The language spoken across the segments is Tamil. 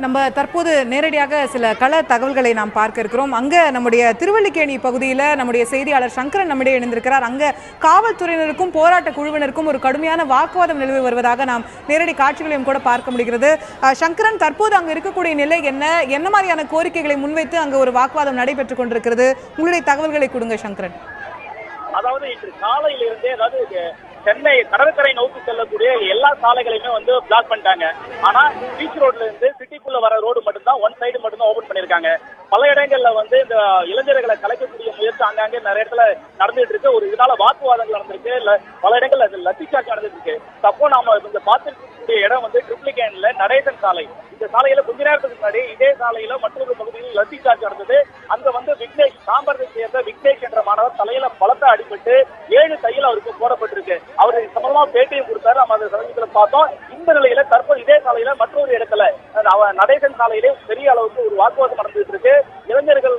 நம்ம தற்போது நேரடியாக சில கள தகவல்களை நாம் பார்க்க இருக்கிறோம். அங்க நம்முடைய திருவல்லிக்கேணி பகுதியில் நம்முடைய செய்தியாளர் சங்கரன் நம்மிடையே இணைந்திருக்கிறார். அங்க காவல்துறையினருக்கும் போராட்ட குழுவினருக்கும் ஒரு கடுமையான வாக்குவாதம் நிலவி வருவதாக நாம் நேரடி காட்சிகளையும் கூட பார்க்க முடிகிறது. சங்கரன், தற்போது அங்கு இருக்கக்கூடிய நிலை என்ன? என்ன மாதிரியான கோரிக்கைகளை முன்வைத்து அங்கு ஒரு வாக்குவாதம் நடைபெற்றுக் கொண்டிருக்கிறது? உங்களுடைய தகவல்களை கொடுங்க சங்கரன். அதாவது இன்று காலையிலிருந்தே சென்னை கடற்கரை நோக்கி செல்லக்கூடிய எல்லா சாலைகளையுமே பிளாக் பண்ணிட்டாங்க. ஆனா பீச் ரோட்ல இருந்து சிட்டிக்குள்ள வர ரோடு மட்டும்தான் ஒன் சைடு மட்டும்தான் ஓபன் பண்ணிருக்காங்க. பல இடங்கள்ல இந்த இளைஞர்களை கலைக்கக்கூடிய முயற்சி அங்கங்கே நிறைய இடத்துல நடந்துட்டு இருக்கு. ஒரு இதனால வாக்குவாதங்கள் நடந்திருக்கு. பல இடங்கள்ல லத்திச்சார்ஜ் நடந்துட்டு இருக்கு. தப்போ நாம இந்த பார்த்துக்கூடிய இடம் ட்ரிப்ளிகேன்ல நடேசன் சாலை. இந்த சாலையில கொஞ்ச நேரத்துக்கு முன்னாடி இதே சாலையில மற்றொரு பகுதியில் லத்திச்சார்ஜ் நடந்தது. அங்க விக்னேஷ், சாம்பரத்தை சேர்ந்த விக்னேஷ் என்ற மாணவர் தலையில பலத்த அடிபட்டு 7 தையல் அவருக்கு போடப்பட்டிருக்கு. அவரு சம்பந்தமா பேட்டியும் கொடுத்தாரு. நம்ம அந்த சமயத்துல பார்த்தோம். இந்த நிலையில தற்போது இதே சாலையில மற்றொரு இடத்துல நடேசன் சாலையிலே பெரிய அளவுக்கு ஒரு வாக்குவாதம் நடந்துட்டு இருக்கு. இளைஞர்கள்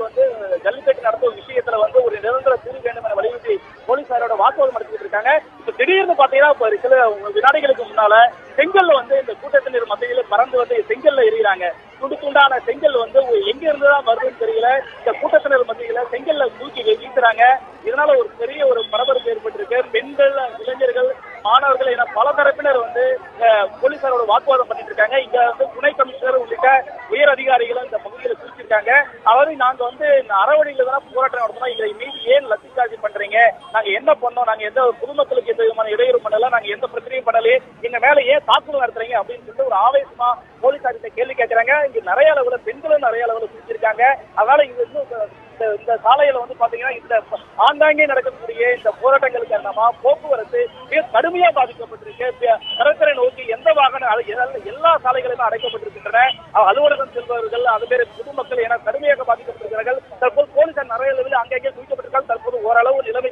ஜல்லிக்கட்டு நடத்தும் விஷயத்துல ஒரு நிரந்தர தீர்வு வேண்டும் என வலியுறுத்தி போலீசாரோட வாக்குவாதம் நடத்திட்டு இருக்காங்க. இப்ப திடீர்னு பாத்தீங்கன்னா சில வினாடிகளுக்கு முன்னால செங்கல்ல இந்த கூட்டத்தினர் மத்தியில பறந்து செங்கல்ல எறிகிறாங்க. துண்டு துண்டான செங்கல் எங்க இருந்துதான் வருதுன்னு தெரியல. இந்த கூட்டத்தினர் மத்தியில செங்கல்ல தூக்கி வீசுறாங்க. இதனால ஒரு பெரிய பரபரப்பு ஏற்பட்டிருக்கு. பெண்கள், இளைஞர்கள், மாணவர்கள் என பல தரப்பினர் போலீசாரோட வாக்குவாதம் பண்ணிட்டு இருக்காங்க. இங்க துணை கமிஷனர் உள்ளிட்ட உயர் அதிகாரிகளும் இந்த பகுதியில் குறிச்சிருக்காங்க. அதாவது நாங்க அறவழியில தானே போராட்டம் நடத்தணும், எங்களை மீது ஏன் லத்திச்சார்ஜ் பண்றீங்க? நாங்க என்ன பண்ணோம்? நாங்க எந்த பொதுமக்களுக்கு எந்த விதமான இடையூறு பண்ணல, நாங்க எந்த பிரச்சனையும் பண்ணல, எங்க மேல ஏன் தாக்குதல் நடத்துறீங்க அப்படின்னு சொல்லிட்டு ஒரு ஆவேசமா போலீசார்கிட்ட கேள்வி கேட்கிறாங்க. இங்க நிறைய அளவுல பெண்களும் நிறைய அளவுல குறிச்சிருக்காங்க. அதனால இந்த சாலையில பாத்தீங்கன்னா இந்த ஆங்காங்கே நடக்கக்கூடிய இந்த போராட்டங்களுக்கு காரணமா போக்குவரத்து மிக கடுமையா பாதிக்கப்பட்டிருக்கு. கடற்கரை நோக்கி எந்த வாகனம் எல்லா சாலைகளுமே அடைக்கப்பட்டிருக்கின்றன. அலுவலகம் செல்பவர்கள், அதுமாரி பொதுமக்கள் என கடுமையாக பாதிக்கப்பட்டிருக்கிறார்கள். தற்போது போலீசார் நிறைய அளவில் அங்கங்கே குவிக்கப்பட்டிருக்காங்க. தற்போது ஓரளவு நிலைமை